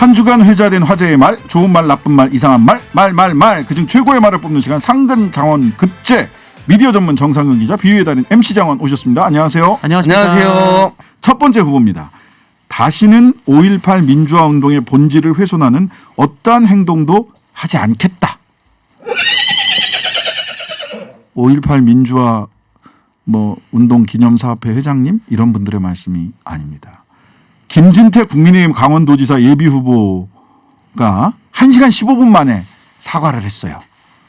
한 주간 회자된 화제의 말, 좋은 말, 나쁜 말, 이상한 말, 그중 최고의 말을 뽑는 시간 상근장원 급제. 미디어 전문 정상근 기자, 비유의 달인 MC 장원 오셨습니다. 안녕하세요. 안녕하세요. 첫 번째 후보입니다. 다시는 5.18 민주화 운동의 본질을 훼손하는 어떠한 행동도 하지 않겠다. 5.18 민주화 운동 기념사업회 회장님 이런 분들의 말씀이 아닙니다. 김진태 국민의힘 강원도지사 예비후보가 1시간 15분 만에 사과를 했어요.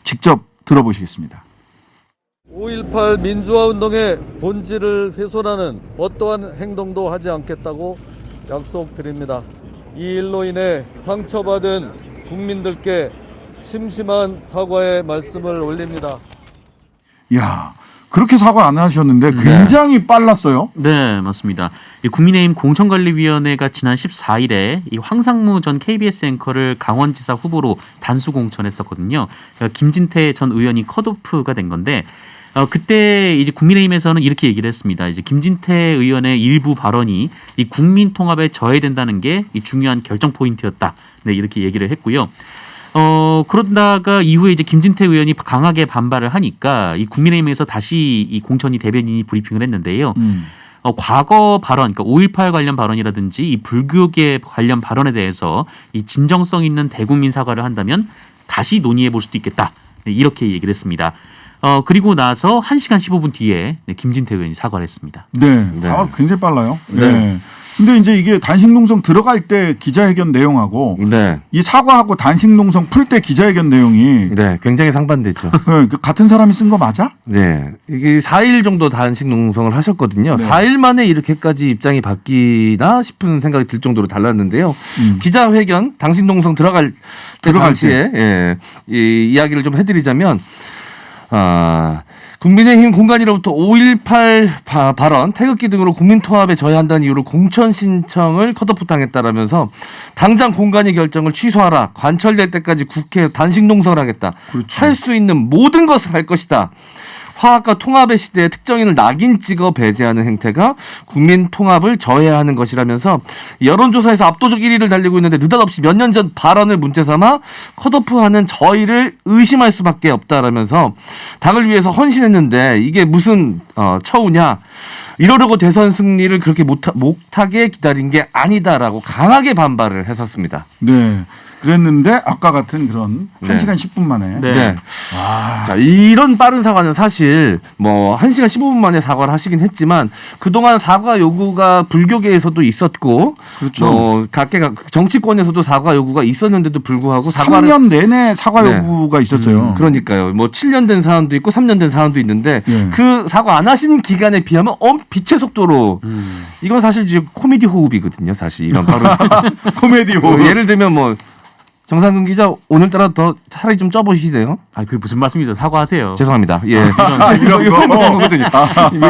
직접 들어보시겠습니다. 5.18 민주화 운동의 본질을 훼손하는 어떠한 행동도 하지 않겠다고 약속드립니다. 이 일로 인해 상처받은 국민들께 심심한 사과의 말씀을 올립니다. 이야, 그렇게 사과 안 하셨는데 굉장히 빨랐어요. 네, 맞습니다. 국민의힘 공천관리위원회가 지난 14일에 이 황상무 전 KBS 앵커를 강원지사 후보로 단수 공천했었거든요. 김진태 전 의원이 컷오프가 된 건데 그때 이제 국민의힘에서는 이렇게 얘기를 했습니다. 이제 김진태 의원의 일부 발언이 이 국민 통합에 저해된다는 게 이 중요한 결정 포인트였다. 네, 이렇게 얘기를 했고요. 그러다가 이후에 이제 김진태 의원이 강하게 반발을 하니까 이 국민의힘에서 다시 이 공천위 대변인이 브리핑을 했는데요. 과거 발언, 그러니까 5.18 관련 발언이라든지 이 불교계 관련 발언에 대해서 이 진정성 있는 대국민 사과를 한다면 다시 논의해 볼 수도 있겠다. 네, 이렇게 얘기를 했습니다. 그리고 나서 1시간 15분 뒤에 김진태 의원이 사과를 했습니다. 네. 굉장히 빨라요. 네. 근데 이제 이게 단식농성 들어갈 때 기자회견 내용하고 이 사과하고 단식농성 풀 때 기자회견 내용이 굉장히 상반되죠. 같은 사람이 쓴 거 맞아? 네. 이게 4일 정도 단식 농성을 하셨거든요. 네. 4일 만에 이렇게까지 입장이 바뀌나 싶은 생각이 들 정도로 달랐는데요. 기자회견 단식 농성 들어갈 당시에 이 이야기를 좀 해드리자면 국민의힘 공관위로부터 5.18 발언, 태극기 등으로 국민통합에 저해한다는 이유로 공천 신청을 컷오프 당했다라면서 당장 공관위 결정을 취소하라. 관철될 때까지 국회에 단식 농성을 하겠다. 할 수 있는 모든 것을 할 것이다. 화합과 통합의 시대에 특정인을 낙인 찍어 배제하는 행태가 국민 통합을 저해하는 것이라면서 여론조사에서 압도적 1위를 달리고 있는데 느닷없이 몇 년 전 발언을 문제 삼아 컷오프하는 저희를 의심할 수밖에 없다라면서 당을 위해서 헌신했는데 이게 무슨 처우냐. 이러려고 대선 승리를 그렇게 못하게 기다린 게 아니다라고 강하게 반발을 했었습니다. 네. 그랬는데 아까 같은 그런 1시간 10분 만에. 네. 자, 이런 빠른 사과는 사실 1시간 15분 만에 사과를 하시긴 했지만 그동안 사과 요구가 불교계에서도 있었고 그렇죠. 각계가 정치권에서도 사과 요구가 있었는데도 불구하고 3년 내내 사과 요구가 있었어요. 그러니까요. 7년 된 사안도 있고 3년 된 사안도 있는데 그 사과 안 하신 기간에 비하면 빛의 속도로 이건 사실 지금 코미디 호흡이거든요. 사실 이런 바로 코미디 호흡. 예를 들면 정상근 기자 오늘따라 더 차라리 좀 쪄보시네요. 그게 무슨 말씀이죠? 사과하세요. 죄송합니다. 예. 이런 거거든요.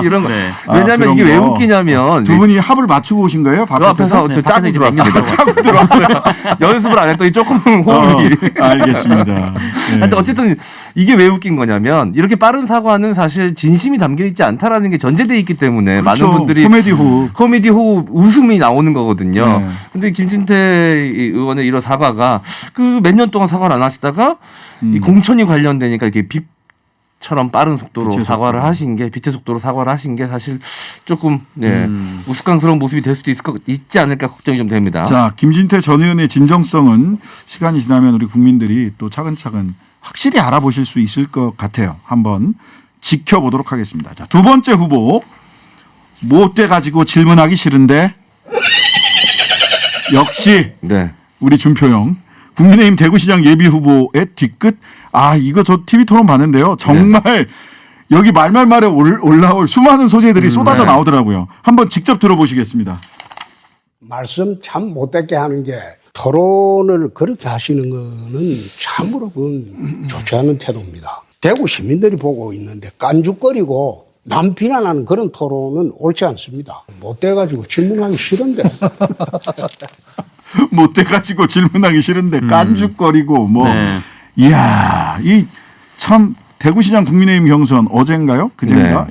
이런 거. 네. 왜냐하면 이게 왜 웃기냐면 두 분이 합을 맞추고 오신 거예요? 앞에서 네, 짜고 들어왔습니다. 짜고 들어왔어요. 연습을 안 했더니 조금 호흡이. 알겠습니다. 네. 근데 어쨌든 이게 왜 웃긴 거냐면 이렇게 빠른 사과는 사실 진심이 담겨 있지 않다라는 게 전제돼 있기 때문에 그렇죠. 많은 분들이 코미디 호흡 웃음이 나오는 거거든요. 네. 근데 김진태 의원의 이런 사과가 그 몇 년 동안 사과를 안 하시다가 이 공천이 관련되니까 이렇게 빛처럼 빠른 속도로 사과를 하신 게 빛의 속도로 사과를 하신 게 사실 조금 우스꽝스러운 모습이 될 수도 있지 않을까 걱정이 좀 됩니다. 자, 김진태 전 의원의 진정성은 시간이 지나면 우리 국민들이 또 차근차근 확실히 알아보실 수 있을 것 같아요. 한번 지켜보도록 하겠습니다. 자, 두 번째 후보 못돼 가지고 질문하기 싫은데 역시 우리 준표형 국민의힘 대구시장 예비후보의 뒤끝. 이거 저 TV토론 봤는데요. 정말 여기 말말말에 올라올 수많은 소재들이 쏟아져 나오더라고요. 한번 직접 들어보시겠습니다. 말씀 참 못되게 하는 게 토론을 그렇게 하시는 거는 참으로 그건 좋지 않은 태도입니다. 대구 시민들이 보고 있는데 깐죽거리고 남 비난하는 그런 토론은 옳지 않습니다. 못돼가지고 질문하기 싫은데. 못돼가지고 질문하기 싫은데 깐죽거리고 이야, 이 참 대구시장 국민의힘 경선 어젠가요? 그젠가?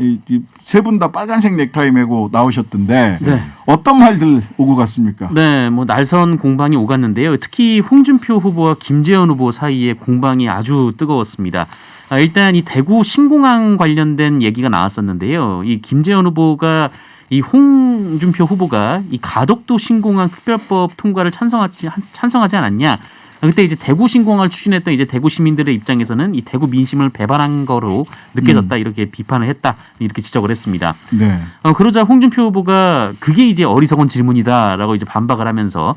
세 분 다 빨간색 넥타이 메고 나오셨던데 네. 어떤 말들 오고 갔습니까? 네, 뭐 날선 공방이 오갔는데요. 특히 홍준표 후보와 김재현 후보 사이에 공방이 아주 뜨거웠습니다. 일단 이 대구 신공항 관련된 얘기가 나왔었는데요. 이 김재현 후보가 이 홍준표 후보가 이 가덕도 신공항 특별법 통과를 찬성하지 않았냐. 그때 이제 대구 신공항을 추진했던 이제 대구 시민들의 입장에서는 이 대구 민심을 배반한 거로 느껴졌다 이렇게 비판을 했다 이렇게 지적을 했습니다. 네. 그러자 홍준표 후보가 그게 이제 어리석은 질문이다라고 이제 반박을 하면서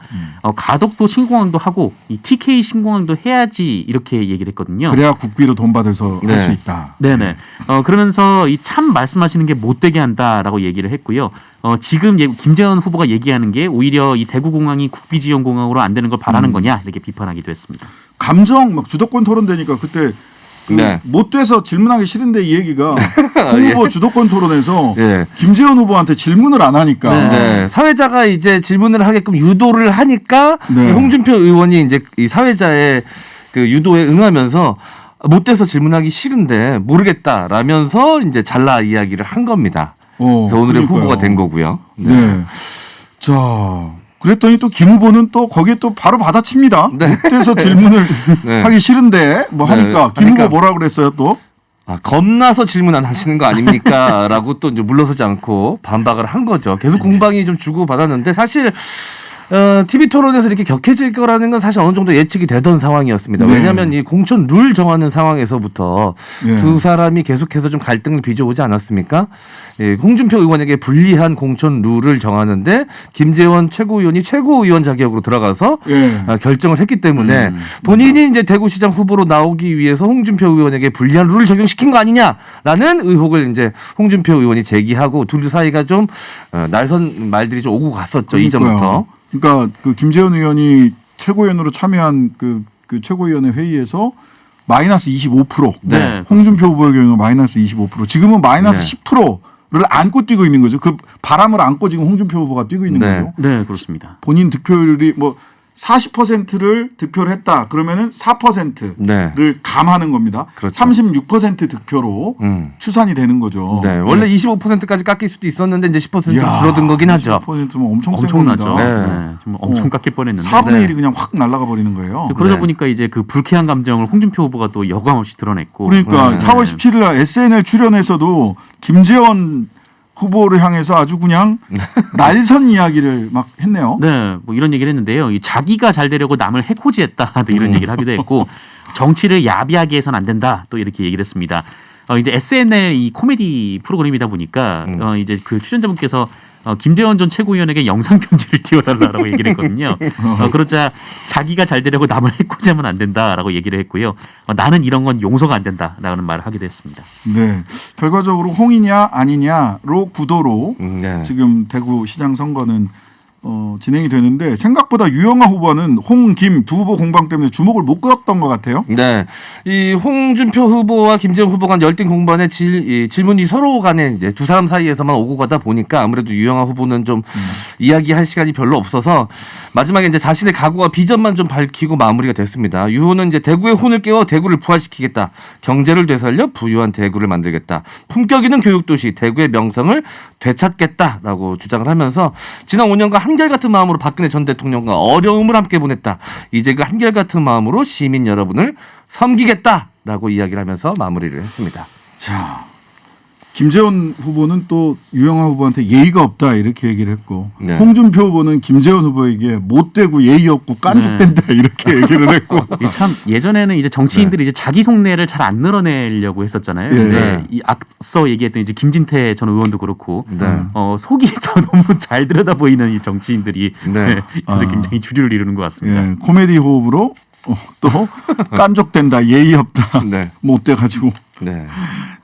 가덕도 신공항도 하고 이 TK 신공항도 해야지 이렇게 얘기를 했거든요. 그래야 국비로 돈 받아서 할 네. 수 있다. 네네. 그러면서 이 참 말씀하시는 게 못되게 한다라고 얘기를 했고요. 지금 김재현 후보가 얘기하는 게 오히려 이 대구공항이 국비지원공항으로 안 되는 걸 바라는 거냐 이렇게 비판하기도 했습니다. 감정 막 주도권 토론되니까 그때 네. 못 돼서 질문하기 싫은데 이 얘기가 홍 후보 주도권 토론에서 예. 김재현 후보한테 질문을 안 하니까 네. 사회자가 이제 질문을 하게끔 유도를 하니까 네. 이 홍준표 의원이 이제 이 사회자의 그 유도에 응하면서 못 돼서 질문하기 싫은데 모르겠다라면서 이제 잘라 이야기를 한 겁니다. 그래서 오늘의 그러니까요. 후보가 된 거고요. 네. 자, 그랬더니 또 김 후보는 또 거기에 또 바로 받아칩니다. 네. 못돼서 질문을 네. 하기 싫은데 뭐 네. 하니까 김 하니까. 후보 뭐라 그랬어요 또? 겁나서 질문 안 하시는 거 아닙니까? 라고 또 이제 물러서지 않고 반박을 한 거죠. 계속 공방이 좀 주고 받았는데 사실 TV 토론에서 이렇게 격해질 거라는 건 사실 어느 정도 예측이 되던 상황이었습니다. 네. 왜냐하면 이 공천 룰 정하는 상황에서부터 네. 두 사람이 계속해서 좀 갈등을 빚어오지 않았습니까? 예, 홍준표 의원에게 불리한 공천 룰을 정하는데 김재원 최고위원이 최고위원 자격으로 들어가서 예. 결정을 했기 때문에 본인이 이제 대구시장 후보로 나오기 위해서 홍준표 의원에게 불리한 룰을 적용시킨 거 아니냐라는 의혹을 이제 홍준표 의원이 제기하고 둘 사이가 좀 날선 말들이 좀 오고 갔었죠. 이전부터. 그러니까 그 김재현 의원이 최고위원으로 참여한 그 최고위원회 회의에서 마이너스 25%. 네. 홍준표 후보의 경우 마이너스 25%. 지금은 마이너스 10%를 안고 뛰고 있는 거죠. 그 바람을 안고 지금 홍준표 후보가 뛰고 있는 네. 거죠. 네, 그렇습니다. 본인 득표율이 뭐 40%를 득표를 했다. 그러면은 4%를 네. 감하는 겁니다. 그렇죠. 36% 득표로 추산이 되는 거죠. 네. 원래 25%까지 깎일 수도 있었는데 이제 10% 이야, 줄어든 거긴 하죠. 10%면 엄청 센 엄청나죠. 겁니다. 네. 네, 좀 엄청 깎일 뻔했는데. 4분의 네. 1이 그냥 확 날아가 버리는 거예요. 그러다 네. 보니까 이제 그 불쾌한 감정을 홍준표 후보가 또 여과 없이 드러냈고. 그러니까 네. 4월 17일 날 SNL 출연에서도 김재원 후보를 향해서 아주 그냥 날선 이야기를 막 했네요. 네, 뭐 이런 얘기를 했는데요. 이 자기가 잘 되려고 남을 해코지했다. 또 이런 얘기를 하기도 했고, 정치를 야비하게 해서는 안 된다. 또 이렇게 얘기를 했습니다. 이제 SNL 이 코미디 프로그램이다 보니까 이제 그 출연자분께서 김대원 전 최고위원에게 영상 편지를 띄워달라고 얘기를 했거든요. 그러자 자기가 잘 되려고 남을 해코지하면 안 된다라고 얘기를 했고요. 나는 이런 건 용서가 안 된다라는 말을 하기도 했습니다. 네. 결과적으로 홍이냐 아니냐로 구도로 네. 지금 대구시장 선거는 진행이 되는데 생각보다 유영아 후보는 홍, 김 두 후보 공방 때문에 주목을 못 끌었던 것 같아요. 네. 이 홍준표 후보와 김재원 후보 간 열띤 공방에 질문이 서로 간에 이제 두 사람 사이에서만 오고 가다 보니까 아무래도 유영아 후보는 좀 이야기할 시간이 별로 없어서 마지막에 이제 자신의 각오와 비전만 좀 밝히고 마무리가 됐습니다. 유 후보는 이제 대구의 혼을 깨워 대구를 부활시키겠다. 경제를 되살려 부유한 대구를 만들겠다. 품격 있는 교육도시 대구의 명성을 되찾겠다라고 주장을 하면서 지난 5년간 한결같은 마음으로 박근혜 전 대통령과 어려움을 함께 보냈다. 이제 그 한결같은 마음으로 시민 여러분을 섬기겠다라고 이야기를 하면서 마무리를 했습니다. 자, 김재원 후보는 또 유영아 후보한테 예의가 없다 이렇게 얘기를 했고 네. 홍준표 후보는 김재원 후보에게 못되고 예의 없고 깐죽된다 이렇게 얘기를 했고 이참 예전에는 이제 정치인들이 이제 자기 속내를 잘 안 늘어내려고 했었잖아요. 예. 근데 이 앞서 얘기했던 이제 김진태 전 의원도 그렇고 네. 속이 더 너무 잘 들여다 보이는 이 정치인들이 네. 그래서 굉장히 주류를 이루는 것 같습니다. 예, 코미디 호흡으로 또 깐족된다 예의 없다 네. 못돼 가지고 네.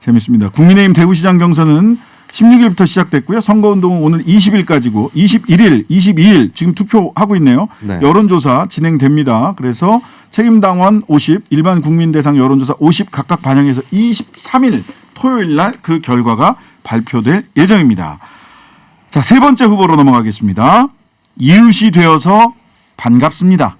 재밌습니다. 국민의힘 대구시장 경선은 16일부터 시작됐고요. 선거운동은 오늘 20일까지고 21일, 22일 지금 투표하고 있네요. 네. 여론조사 진행됩니다. 그래서 책임당원 50, 일반 국민 대상 여론조사 50 각각 반영해서 23일 토요일 날 그 결과가 발표될 예정입니다. 자, 세 번째 후보로 넘어가겠습니다. 이웃이 되어서 반갑습니다.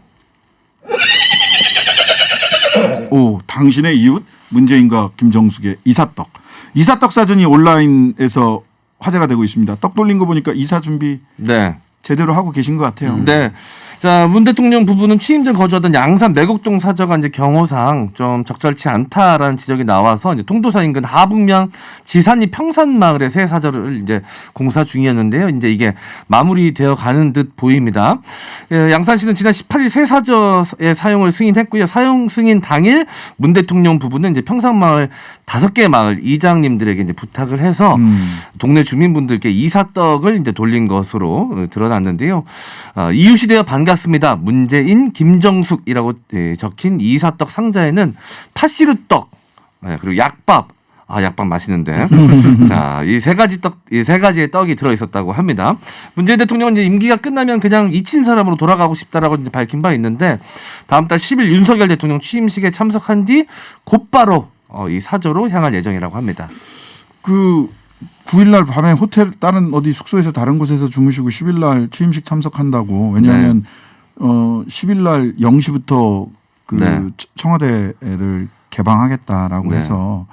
오, 당신의 이웃 문재인과 김정숙의 이사떡. 이사떡 사전이 온라인에서 화제가 되고 있습니다. 떡 돌린 거 보니까 이사 준비 네. 제대로 하고 계신 것 같아요. 네. 자, 문 대통령 부부는 취임 전 거주하던 양산 매곡동 사저가 이제 경호상 좀 적절치 않다라는 지적이 나와서 이제 통도사 인근 하북면 지산리 평산마을의 새 사저를 이제 공사 중이었는데요. 이제 이게 마무리되어 가는 듯 보입니다. 양산시는 지난 18일 새 사저의 사용을 승인했고요. 사용 승인 당일 문 대통령 부부는 이제 평산마을 5개 마을 이장님들에게 이제 부탁을 해서 동네 주민분들께 이사떡을 이제 돌린 것으로 드러났는데요. 이웃이 되어 반갑습니다. 문재인, 김정숙이라고 적힌 이사떡 상자에는 파시르떡 그리고 약밥. 약밥 맛있는데. 자, 이 세 가지의 떡이 들어 있었다고 합니다. 문재인 대통령은 이제 임기가 끝나면 그냥 잊힌 사람으로 돌아가고 싶다라고 이제 밝힌 바 있는데 다음 달 10일 윤석열 대통령 취임식에 참석한 뒤 곧바로 이 사저로 향할 예정이라고 합니다. 그 9일날 밤에 호텔 다른 어디 숙소에서 다른 곳에서 주무시고 10일날 취임식 참석한다고. 왜냐하면 10일날 0시부터 그 네. 청와대를 개방하겠다라고 네. 해서.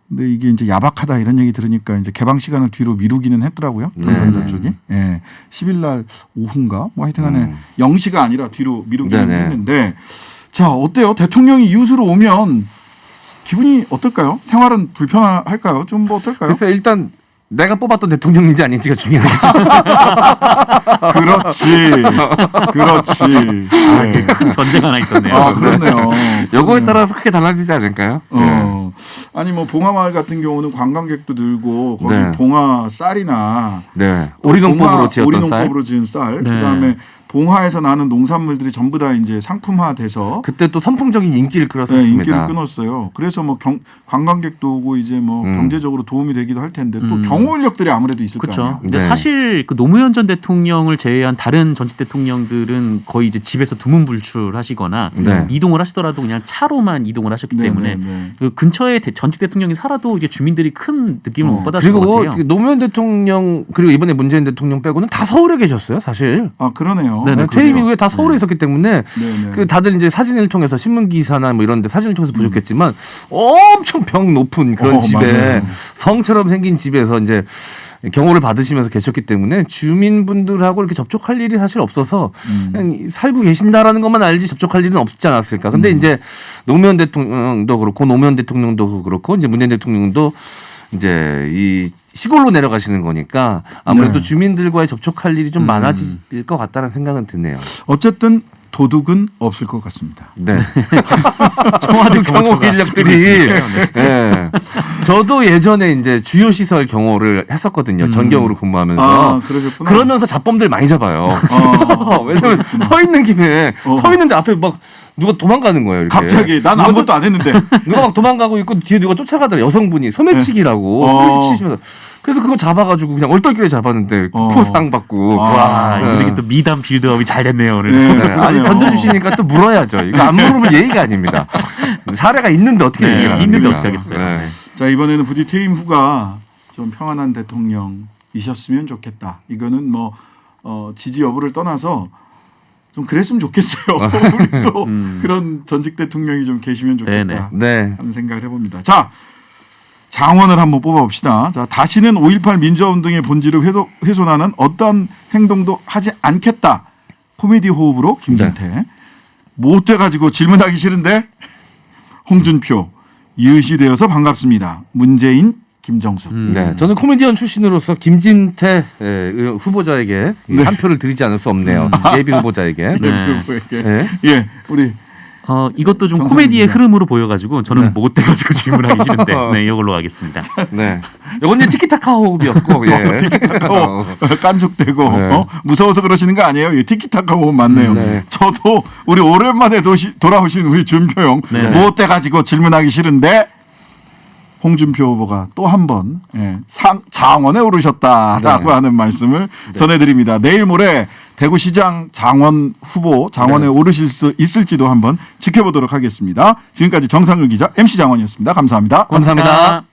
근데 이게 이제 야박하다 이런 얘기 들으니까 이제 개방 시간을 뒤로 미루기는 했더라고요. 당선자 네. 쪽이. 예. 10일날 오후인가 뭐 하여튼간에 0시가 아니라 뒤로 미루기는 네네. 했는데 자 어때요? 대통령이 이웃으로 오면 기분이 어떨까요? 생활은 불편할까요? 좀 뭐 어떨까요? 글쎄 일단 내가 뽑았던 대통령인지 아닌지가 중요하겠죠. 그렇지. 네. 큰 전제가 하나 있었네요. 아, 그렇네요. 요거에 따라서 크게 달라지지 않을까요? 아니 뭐 봉화마을 같은 경우는 관광객도 늘고 거기 네. 봉화 쌀이나 네. 오리농법으로 지었던 오리농법으로 지은 쌀, 네. 그다음에 봉화에서 나는 농산물들이 전부 다 이제 상품화돼서 그때 또 선풍적인 인기를 끌었었습니다. 네, 인기를 끊었어요. 그래서 뭐 관광객도 오고 이제 뭐 경제적으로 도움이 되기도 할 텐데 또 경호 인력들이 아무래도 있을 거 그렇죠. 아니에요. 근데 네. 사실 그 노무현 전 대통령을 제외한 다른 전직 대통령들은 거의 이제 집에서 두문불출하시거나 네. 이동을 하시더라도 그냥 차로만 이동을 하셨기 네, 때문에 네, 네. 그 근처에 전직 대통령이 살아도 이제 주민들이 큰 느낌을 못 받았을 것 그리고 같아요. 노무현 대통령 그리고 이번에 문재인 대통령 빼고는 다 서울에 계셨어요, 사실. 아 그러네요. 네네, 퇴임 그렇죠. 이후에 다 서울에 있었기 때문에 네네. 그 다들 이제 사진을 통해서 신문 기사나 뭐 이런 데 사진을 통해서 보셨겠지만 엄청 벽 높은 그런 집에 맞아요. 성처럼 생긴 집에서 이제 경호를 받으시면서 계셨기 때문에 주민분들하고 이렇게 접촉할 일이 사실 없어서 그냥 살고 계신다라는 것만 알지 접촉할 일은 없지 않았을까. 근데 이제 노무현 대통령도 그렇고 노무현 대통령도 그렇고 이제 문재인 대통령도 이제 이 시골로 내려가시는 거니까 아무래도 네. 주민들과의 접촉할 일이 좀 많아질 것 같다는 생각은 드네요. 어쨌든 도둑은 없을 것 같습니다. 네. 청와대 경호 경호처가 인력들이. 찍고 있으니까요. 네. 저도 예전에 이제 주요 시설 경호를 했었거든요. 전경으로 근무하면서. 아 그러셨구나. 그러면서 잡범들 많이 잡아요. 왜냐면 서 있는 김에 서 있는데 앞에 막 누가 도망가는 거예요. 이렇게. 갑자기 난 아무것도 안 했는데. 누가 막 도망가고 있고 뒤에 누가 쫓아가더라. 여성분이 소매치기라고 소매치 치시면서 그래서 그거 잡아가지고 그냥 얼떨결에 잡았는데 포상 받고. 와, 네. 이렇게 또 미담 빌드업이 잘 됐네요 오늘. 네. 네. 아니 그러네요. 던져주시니까 또 물어야죠. 이거 안 물으면 예의가 아닙니다. 사례가 있는데 어떻게 네, 얘기를 안 있는데 합니까? 어떻게 하겠어요. 네. 자 이번에는 부디 퇴임 후가 좀 평안한 대통령이셨으면 좋겠다. 이거는 뭐 지지 여부를 떠나서 좀 그랬으면 좋겠어요. 우리 또 그런 전직 대통령이 좀 계시면 좋겠다 네네. 네. 하는 생각을 해봅니다. 자 장원을 한번 뽑아봅시다. 자 다시는 5.18 민주화운동의 본질을 훼손하는 어떠한 행동도 하지 않겠다. 코미디 호흡으로 김진태. 못 돼가지고 질문하기 싫은데 홍준표. 이웃이 되어서 반갑습니다. 문재인, 김정숙. 네, 저는 코미디언 출신으로서 김진태 후보자에게 한 표를 드리지 않을 수 없네요. 예비 후보자에게. 네. 네. 예, 우리 이것도 좀 정상훈 코미디의 기자. 흐름으로 보여가지고 저는 못 돼가지고 질문하기 싫은데 네, 이걸로 가겠습니다. 네. 이건 이제 티키타카 호흡이었고, 예. 깐죽대고 네. 무서워서 그러시는 거 아니에요? 예, 티키타카 호흡 맞네요. 네. 저도 우리 오랜만에 돌아오신 우리 준표 형 네. 못 돼가지고 질문하기 싫은데 홍준표 후보가 또 한 번 장원에 오르셨다라고 네. 하는 말씀을 전해드립니다. 내일 모레 대구시장 장원 후보 장원에 오르실 수 있을지도 한번 지켜보도록 하겠습니다. 지금까지 정상근 기자 MC 장원이었습니다. 감사합니다. 감사합니다.